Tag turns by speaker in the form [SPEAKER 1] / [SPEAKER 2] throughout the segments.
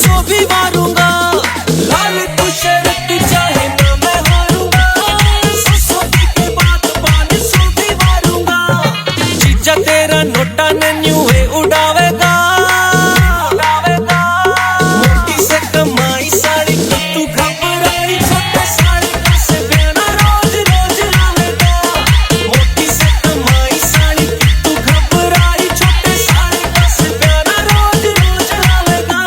[SPEAKER 1] सौ भी मारूंगा, लाल तू शर्त चाहे ना मैं हारूंगा, 100 के बाद 500 भी मारूंगा। जीजा तेरा नोटा ने न्यू है उड़ावेगा, मोटी से कमाई साड़ी तू घबराई, छोटे साड़ी का से बयाना रोज रोज लावेगा। मोटी से कमाई साड़ी तू घबराई, छोटे साड़ी का से बयाना रोज रोज लावेगा।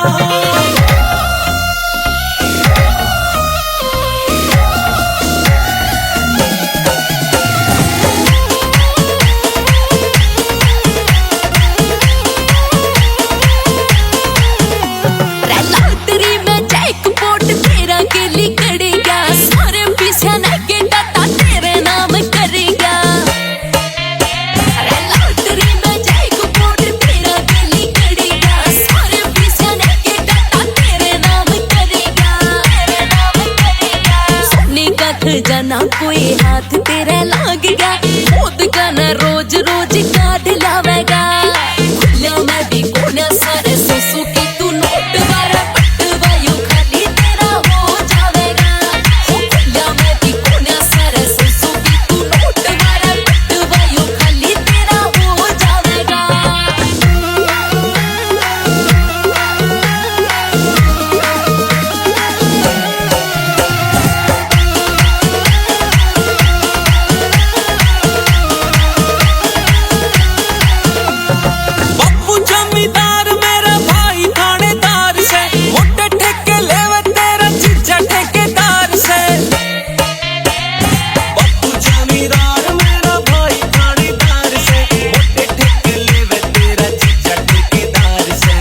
[SPEAKER 2] लॉटरी में जैकपॉट तेरा केली करेगा, सारे पीछे ना के डाटा तेरे नाम करेगा। अरे लॉटरी में जैकपॉट तेरा केली करेगा, सारे पीछे ना के डाटा तेरे नाम करेगा, तेरे नाम करेगा। सोने का खजाना कोई हाथ तेरा लागेगा, खुद का ना रोज रोज काट लावेगा। खुला मैं भी कोना सारे सोसू की तू नोट वारा पटवायो खाली तेरा हो जावेगा। खुला मैं भी कोना सारे सोसू की तू नोट वारा पटवायो खाली तेरा हो जावेगा।
[SPEAKER 1] बापू जमींदार मेरा भाई थानेदार से, मोटे ठेके लेवे तेरा जीजा ठेकेदार से। बापू जमींदार मेरा भाई थानेदार से, मोटे ठेके लेवे तेरा जीजा ठेकेदार से।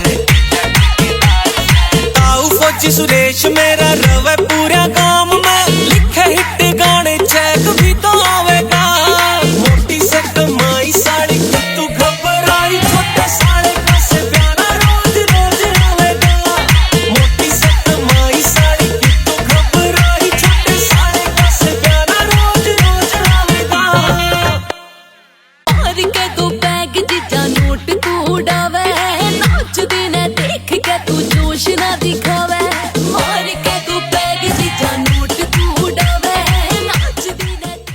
[SPEAKER 1] ताऊ फौजी सुरेश मेरा रवे पूरा गाँव